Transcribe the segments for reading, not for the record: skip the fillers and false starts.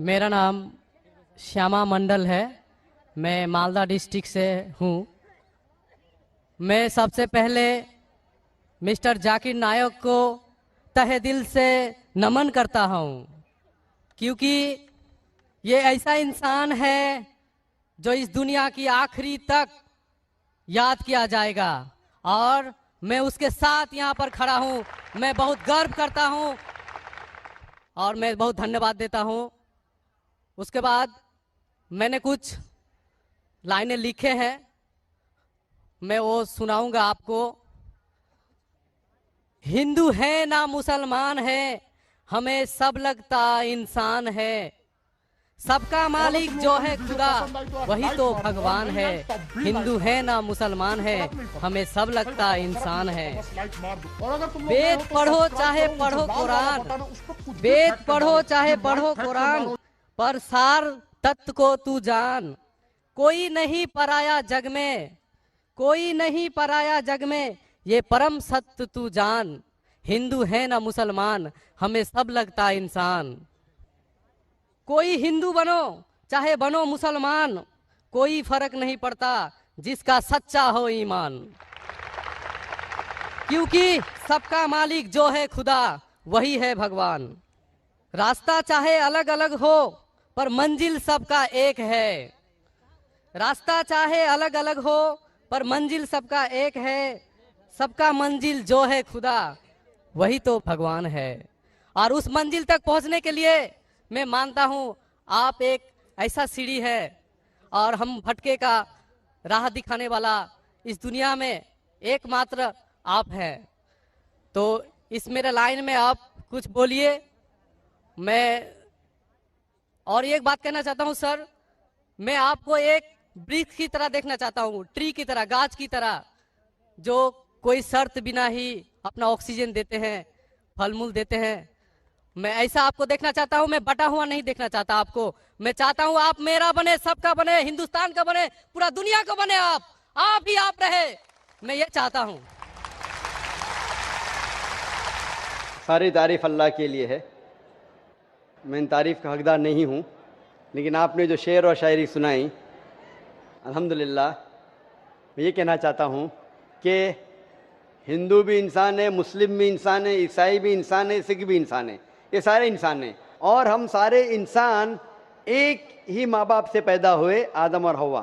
मेरा नाम श्यामा मंडल है। मैं मालदा डिस्ट्रिक्ट से हूँ। मैं सबसे पहले मिस्टर जाकिर नायक को तहे दिल से नमन करता हूँ, क्योंकि ये ऐसा इंसान है जो इस दुनिया की आखिरी तक याद किया जाएगा, और मैं उसके साथ यहाँ पर खड़ा हूँ। मैं बहुत गर्व करता हूँ और मैं बहुत धन्यवाद देता हूँ। उसके बाद मैंने कुछ लाइनें लिखे हैं, मैं वो सुनाऊंगा आपको। हिंदू है ना मुसलमान है, हमें सब लगता इंसान है। सबका मालिक जो है खुदा, वही तो भगवान है। हिंदू है ना मुसलमान है, हमें सब लगता इंसान है। वेद पढ़ो चाहे पढ़ो कुरान, वेद पढ़ो चाहे पढ़ो कुरान, पर सार तत्व को तू जान। कोई नहीं पराया जग में, कोई नहीं पराया जग में, ये परम सत्य तू जान। हिंदू है ना मुसलमान, हमें सब लगता इंसान। कोई हिंदू बनो चाहे बनो मुसलमान, कोई फर्क नहीं पड़ता जिसका सच्चा हो ईमान। क्योंकि सबका मालिक जो है खुदा, वही है भगवान। रास्ता चाहे अलग अलग हो, पर मंजिल सबका एक है। रास्ता चाहे अलग अलग हो, पर मंजिल सबका एक है। सबका मंजिल जो है खुदा, वही तो भगवान है। और उस मंजिल तक पहुंचने के लिए मैं मानता हूं आप एक ऐसा सीढ़ी है, और हम भटके का राह दिखाने वाला इस दुनिया में एकमात्र आप हैं। तो इस मेरे लाइन में आप कुछ बोलिए। मैं और एक बात कहना चाहता हूं सर, मैं आपको एक वृक्ष की तरह देखना चाहता हूं, ट्री की तरह, गाछ की तरह, जो कोई शर्त बिना ही अपना ऑक्सीजन देते हैं, फल मूल देते हैं। मैं ऐसा आपको देखना चाहता हूं। मैं बटा हुआ नहीं देखना चाहता आपको। मैं चाहता हूं आप मेरा बने, सबका बने, हिंदुस्तान का बने, पूरा दुनिया का बने। आप ही आप रहे, मैं ये चाहता हूं। सारी तारीफ अल्लाह के लिए है। मैं इन तारीफ़ का हकदार नहीं हूँ, लेकिन आपने जो शेर और शायरी सुनाई, अल्हम्दुलिल्लाह। मैं ये कहना चाहता हूँ कि हिंदू भी इंसान है, मुस्लिम भी इंसान है, ईसाई भी इंसान है, सिख भी इंसान है। ये सारे इंसान हैं, और हम सारे इंसान एक ही माँ बाप से पैदा हुए, आदम और हव्वा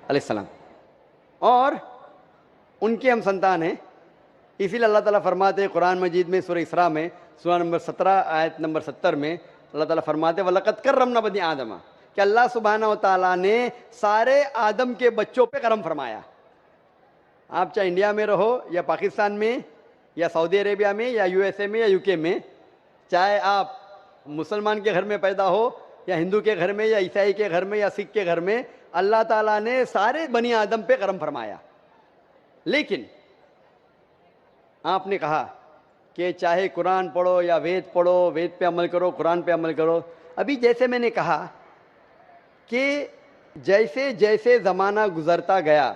अलैहिस्सलाम, और उनके हम संतान हैं। इसीलिए अल्लाह ताला फरमाते हैं कुरान मजीद में, सूरह इसरा में, सूरा नंबर 17 आयत नंबर 70 में अल्लाह ताला फरमाते हैं वलक़द कर्रमना बनी आदम, कि अल्लाह सुब्हानहू व तआला ने सारे आदम के बच्चों पे करम फरमाया। आप चाहे इंडिया में रहो, या पाकिस्तान में, या सऊदी अरेबिया में, या यूएसए में, या यूके में, चाहे आप मुसलमान के घर में पैदा हो, या हिंदू के घर में, या ईसाई के घर में, या सिख के घर में, अल्लाह ताला ने सारे बनी आदम पे करम फरमाया। लेकिन आपने कहा कि चाहे कुरान पढ़ो या वेद पढ़ो, वेद पे अमल करो, कुरान पे अमल करो। अभी जैसे मैंने कहा कि जैसे जैसे ज़माना गुजरता गया,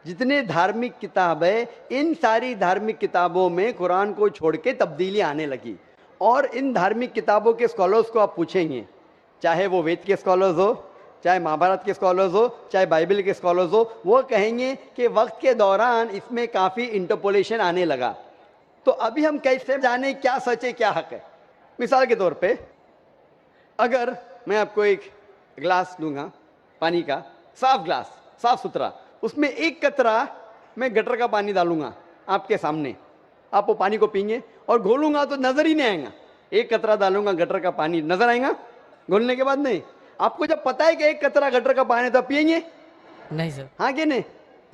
जितने धार्मिक किताब है, इन सारी धार्मिक किताबों में कुरान को छोड़ के तब्दीली आने लगी। और इन धार्मिक किताबों के स्कॉलर्स को आप पूछेंगे, चाहे वो वेद के स्कॉलर्स हो, चाहे महाभारत के स्कॉलर्स हो, चाहे बाइबल के स्कॉलर्स हो, वो कहेंगे कि वक्त के दौरान इसमें काफ़ी इंटरपोलेशन आने लगा। तो अभी हम कैसे जाने क्या सच है क्या हक है? मिसाल के तौर पे, अगर मैं आपको एक गिलास दूंगा पानी का, साफ गिलास, साफ सुथरा, उसमें एक कतरा मैं गटर का पानी डालूंगा आपके सामने, आप वो पानी को पीएंगे, और घोलूंगा तो नजर ही नहीं आएगा। एक कतरा डालूंगा गटर का पानी, नजर आएगा घोलने के बाद? नहीं। आपको जब पता है कि एक कतरा गटर का पानी, तो पिएंगे? नहीं सर। हाँ कि नहीं?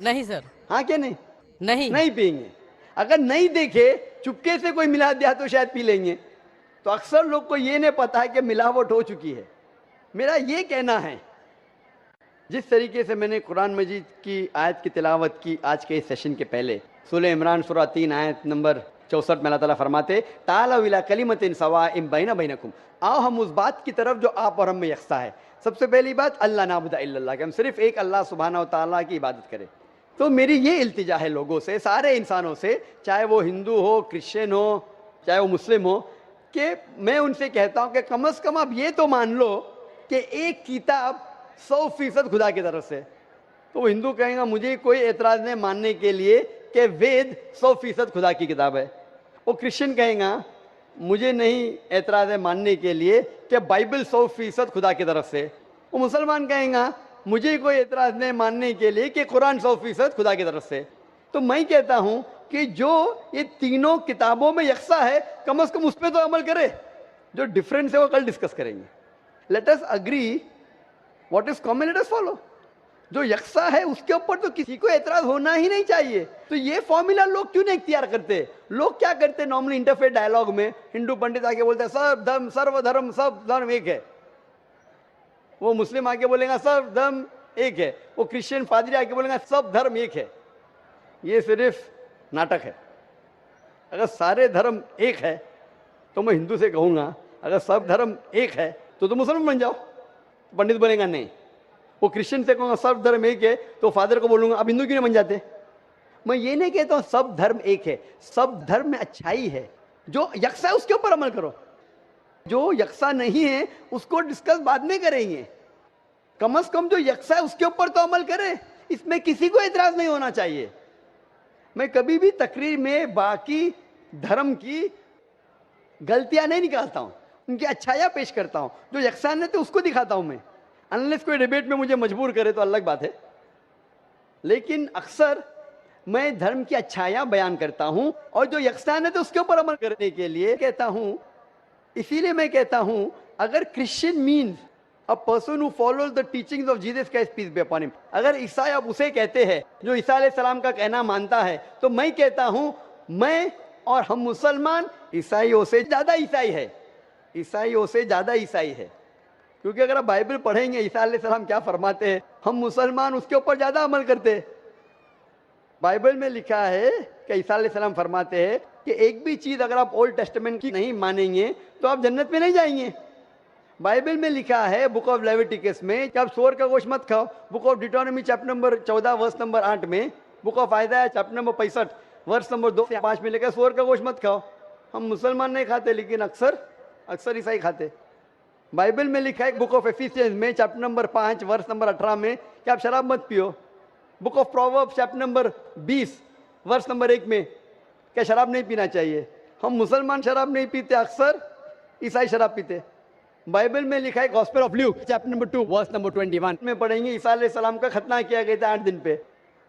नहीं सर। हाँ कि नहीं? नहीं। नहीं पिएंगे। अगर नहीं देखे, चुपके से कोई मिला दिया तो शायद पी लेंगे। तो अक्सर लोग को ये नहीं पता है कि मिलावट हो चुकी है। मेरा ये कहना है, जिस तरीके से मैंने कुरान मजीद की आयत की तिलावत की आज के इस सेशन के पहले, सूरह इमरान सूरा 3 आयत नंबर 64 में अल्लाह ताला फरमाते तालौ इला कलिमतिन सवाइम बैना बैनकुम, आओ हम उस बात की तरफ जो आप और हम में यकसा है। सबसे पहली बात, अल्लाह नाबुदा इल्लल्लाह, कि हम सिर्फ एक अल्लाह सुब्हानहू व तआला की इबादत करें। तो मेरी ये इल्तिजा है लोगों से, सारे इंसानों से, चाहे वो हिंदू हो, क्रिश्चियन हो, चाहे वो मुस्लिम हो, कि मैं उनसे कहता हूं कि कम से कम आप ये तो मान लो कि एक किताब 100% खुदा की तरफ से। तो वो हिंदू कहेगा मुझे कोई एतराज नहीं मानने के लिए कि वेद 100% खुदा की किताब है। वो क्रिश्चियन कहेगा मुझे नहीं एतराज है मानने के लिए कि बाइबल 100% खुदा की तरफ से। वो मुसलमान कहेगा मुझे कोई एतराज नहीं मानने के लिए कि कुरान 100% खुदा की तरफ से। तो मैं कहता हूं कि जो ये तीनों किताबों में यकसा है कम से कम उस पर तो अमल करे। जो डिफरेंस है वो कल डिस्कस करेंगे। Let us agree what is common, let us follow. जो यकसा है उसके ऊपर तो किसी को एतराज होना ही नहीं चाहिए। तो ये फॉर्मूला लोग क्यों नहीं इख्तियार करते? लोग क्या करते नॉर्मली इंटरफेथ डायलॉग में, हिंदू पंडित आके बोलते हैं सर्वधर्म सब धर्म एक है। वो मुस्लिम आके बोलेगा सब धर्म एक है। वो क्रिश्चियन पादरी आके बोलेगा सब धर्म एक है। ये सिर्फ नाटक है। अगर सारे धर्म एक है तो मैं हिंदू से कहूंगा अगर सब धर्म एक है तो मुसलमान बन जाओ। पंडित बोलेगा नहीं। वो क्रिश्चियन से कहूंगा सब धर्म एक है तो फादर को बोलूंगा अब हिंदू क्यों नहीं बन जाते? मैं ये नहीं कहता हूं सब धर्म एक है, सब धर्म में अच्छाई है। जो यकसा है उसके ऊपर अमल करो, जो यकसा नहीं है उसको डिस्कस बाद में करेंगे। कम से कम जो यकसा है उसके ऊपर तो अमल करे। इसमें किसी को एतराज नहीं होना चाहिए। मैं कभी भी तकरीर में बाकी धर्म की गलतियां नहीं निकालता हूं, उनकी अच्छाइयां पेश करता हूं। जो यकसानियत है उसको दिखाता हूं मैं। अनलेस कोई डिबेट में मुझे मजबूर करे तो अलग बात है, लेकिन अक्सर मैं धर्म की अच्छाइयां बयान करता हूं और जो यकसानियत है उसके ऊपर अमल करने के लिए कहता हूं। इसीलिए मैं कहता हूं अगर Christian means a person who follows the teachings of Jesus Christ peace be upon him, अगर ईसाई आप उसे कहते हैं जो ईसा अलैहिस्सलाम का कहना मानता है, तो मैं कहता हूं मैं और हम मुसलमान ईसाइयों से ज्यादा ईसाई है। ईसाइयों से ज्यादा ईसाई है, क्योंकि अगर आप बाइबल पढ़ेंगे ईसा अलैहिस्सलाम क्या फरमाते हैं, हम मुसलमान उसके ऊपर ज्यादा अमल करते हैं। बाइबल में लिखा है कि ईसा अलैहिस्सलाम फरमाते हैं कि एक भी चीज अगर आप ओल्ड टेस्टामेंट की नहीं मानेंगे तो आप जन्नत में नहीं जाएंगे। बाइबल में लिखा है बुक ऑफ लेविटिकस में कि आप सूअर का गोश्त मत खाओ। Book of Deuteronomy chapter number 14 verse number 8 में, book of Isaiah chapter number 65 verse number 2 से 5 में लिखा है सूअर का गोश्त मत खाओ। हम मुसलमान नहीं खाते लेकिन अक्सर ईसाई खाते। बाइबल में लिखा है बुक ऑफ एफिसियंस में चैप्टर नंबर 5 वर्स नंबर 18 में कि आप शराब मत पियो। Book of Proverbs chapter number 20 verse number 1 में क्या शराब नहीं पीना चाहिए। हम मुसलमान शराब नहीं पीते, अक्सर ईसाई शराब पीते। बाइबल में लिखा है Gospel of Luke chapter number 2 verse number 21 में पढ़ेंगे ईसा अलैहिस्सलाम का खतना किया गया था 8 दिन पे।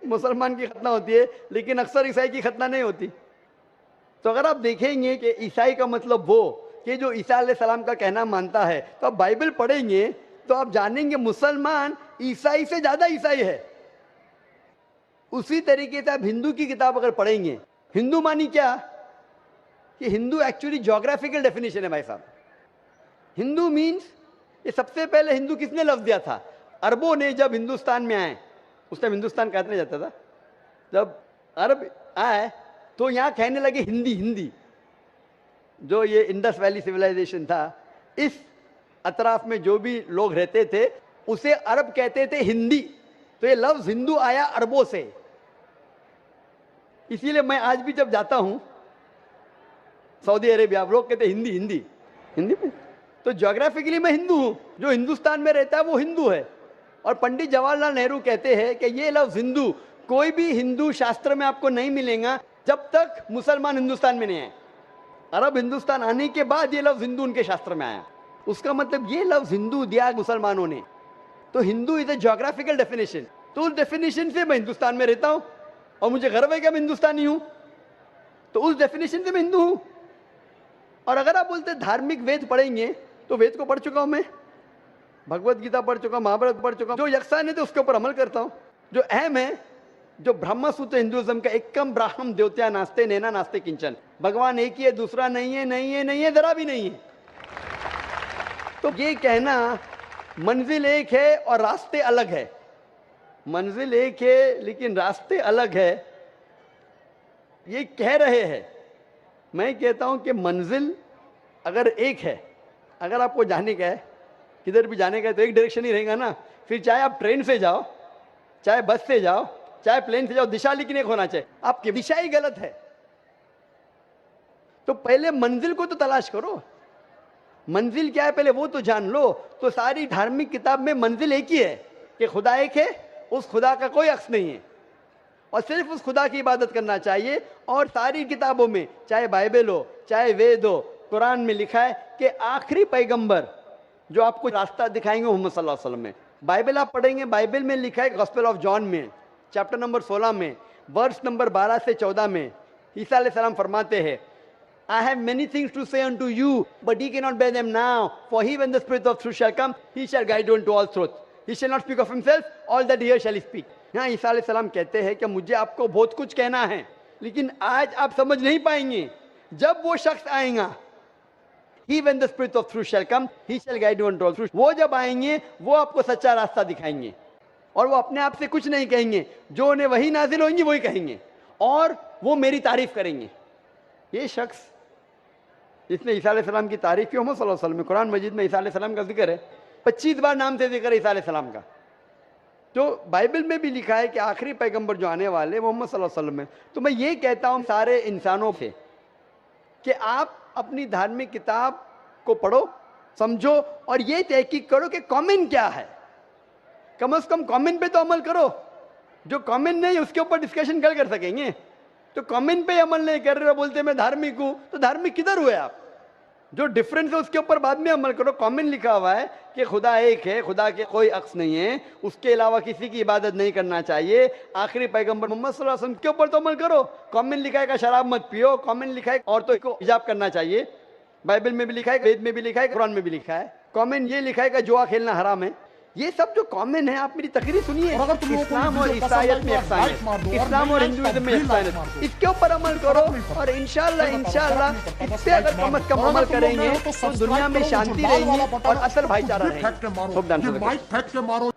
मुसलमान की खतना होती है लेकिन अक्सर ईसाई की खतना नहीं होती। तो अगर आप देखेंगे कि ईसाई का मतलब वो कि जो ईसा अलैहिस्सलाम का कहना मानता है, तो आप बाइबल पढ़ेंगे तो आप जानेंगे मुसलमान ईसाई से ज्यादा ईसाई है। उसी तरीके से आप हिंदू की किताब अगर पढ़ेंगे, हिंदू मानी क्या कि हिंदू एक्चुअली ज्योग्राफिकल डेफिनेशन है भाई साहब। हिंदू मीन्स, ये सबसे पहले हिंदू किसने लफ्ज दिया था? अरबों ने जब हिंदुस्तान में आए, उस टाइम हिंदुस्तान कहते नहीं जाता था। जब अरब आए तो यहाँ कहने लगे हिंदी। हिंदी जो ये इंडस वैली सिविलाइजेशन था, इस अतराफ में जो भी लोग रहते थे उसे अरब कहते थे हिंदी। तो ये लफ्ज हिंदू आया अरबों से। इसीलिए मैं आज भी जब जाता हूं सऊदी अरेबिया, लोग कहते हिंदी हिंदी हिंदी में। तो ज्योग्राफिकली मैं हिंदू हूं, जो हिंदुस्तान में रहता है वो हिंदू है। और पंडित जवाहरलाल नेहरू कहते हैं कि ये लफ्ज हिंदू कोई भी हिंदू शास्त्र में आपको नहीं मिलेगा जब तक मुसलमान हिंदुस्तान में नहीं आए। अरब हिंदुस्तान आने के बाद ये लफ्ज हिंदू उनके शास्त्र में आया। उसका मतलब ये लफ्ज हिंदू दिया मुसलमानों ने। तो Hindu is a geographical definition. तो उस डेफिनेशन से मैं हिंदुस्तान में रहता हूं और मुझे गर्व है कि मैं हिंदुस्तानी हूं। तो उस डेफिनेशन से मैं हिंदू हूं। और अगर आप बोलते धार्मिक वेद पढ़ेंगे तो वेद को पढ़ चुका हूं मैं, भगवत गीता पढ़ चुका हूं, महाभारत पढ़ चुका हूं। जो यकसान है तो उसके ऊपर अमल करता हूं। जो अहम है, जो ब्रह्म सूत्र हिंदुइज्म का एकम ब्राह्मण द्योत्या नास्ते नैना नास्ते किंचन, भगवान एक ही है, दूसरा नहीं है, नहीं है, नहीं है, जरा भी नहीं है। तो ये कहना मंजिल एक है और रास्ते अलग है। मंजिल एक है लेकिन रास्ते अलग है, ये कह रहे हैं। मैं कहता हूं कि मंजिल अगर एक है, अगर आपको जाने का है, किधर भी जाने का है तो एक डायरेक्शन ही रहेगा ना। फिर चाहे आप ट्रेन से जाओ, चाहे बस से जाओ, चाहे प्लेन से जाओ, दिशा लेकिन एक होना चाहिए। आपकी दिशा ही गलत है तो पहले मंजिल को तो तलाश करो। मंजिल क्या है पहले वो तो जान लो। तो सारी धार्मिक किताब में मंजिल एक ही है कि खुदा एक है, उस खुदा का कोई अक्स नहीं है और सिर्फ उस खुदा की इबादत करना चाहिए। और सारी किताबों में, चाहे बाइबल हो चाहे वेद हो, कुरान में लिखा है कि आखिरी पैगंबर जो आपको रास्ता दिखाएंगे मोहम्मद सल्लल्लाहु अलैहि वसल्लम में। बाइबल आप पढ़ेंगे, बाइबल में लिखा है गॉस्पेल ऑफ जॉन में चैप्टर नंबर 16 में वर्स नंबर 12 से 14 में ईसा अलैहिस्सलाम फरमाते हैं, I have many things to say unto you, but ye cannot bear them now. For he, when the Spirit of truth shall come, he shall guide you into all truth. He shall not speak of himself, all that he hears shall he speak. यहाँ ईसा अलैहिस्सलाम कहते हैं कि मुझे आपको बहुत कुछ कहना है, लेकिन आज आप समझ नहीं पाएंगे। जब वो शख्स आएगा, he when the Spirit of truth shall come, he shall guide you into all truth. वो जब आएंगे, वो आपको सच्चा रास्ता दिखाएंगे और वो अपने आप से कुछ नहीं कहेंगे, जो उन्हें वही नाजिल होंगी वही कहेंगे और वो मेरी तारीफ करेंगे। ये शख्स इसने ईसा अलैहिस्सलाम की तारीफ की। मोहम्मद सल्लल्लाहु अलैहि वसल्लम में कुरान मजीद में ईसा अलैहिस्सलाम का जिक्र है, 25 बार नाम से जिक्र है ईसा अलैहिस्सलाम का। तो बाइबल में भी लिखा है कि आखिरी पैगंबर जो आने वाले मोहम्मद सल्लल्लाहु अलैहि वसल्लम है। तो मैं ये कहता हूँ सारे इंसानों से कि आप अपनी धार्मिक किताब को पढ़ो, समझो और ये तहकीक करो कि कॉमन क्या है। कम से कम कॉमन पे तो अमल करो। जो कॉमन नहीं उसके ऊपर डिस्कशन कर सकेंगे। तो कॉमन पे अमल नहीं कर रहे हो, बोलते मैं धार्मिक हूं, तो धार्मिक किधर हुए आप? जो डिफरेंस है उसके ऊपर बाद में अमल करो। कॉमन लिखा हुआ है कि खुदा एक है, खुदा के कोई अक्स नहीं है, उसके अलावा किसी की इबादत नहीं करना चाहिए। आखिरी पैगंबर मोहम्मद सल्लल्लाहु अलैहि वसल्लम के ऊपर तो अमल करो। कॉमन लिखा है कि शराब मत पियो, कॉमन लिखा है औरतों को हिजाब करना चाहिए, बाइबल में भी लिखा है, वेद में भी लिखा है, कुरान में भी लिखा है। कॉमन ये लिखा है कि जुआ खेलना हराम है। ये सब जो कॉमन है, आप मेरी तकरीर सुनिए। इस्लाम और ईसाईयत में यकसानियत, इस्लाम और हिंदुइज्म में यकसानियत, इसके ऊपर अमल करो और इंशाअल्लाह इस पे अगर कम से कम अमल करेंगे तो दुनिया में शांति रहेगी और असल भाईचारा रहेगा।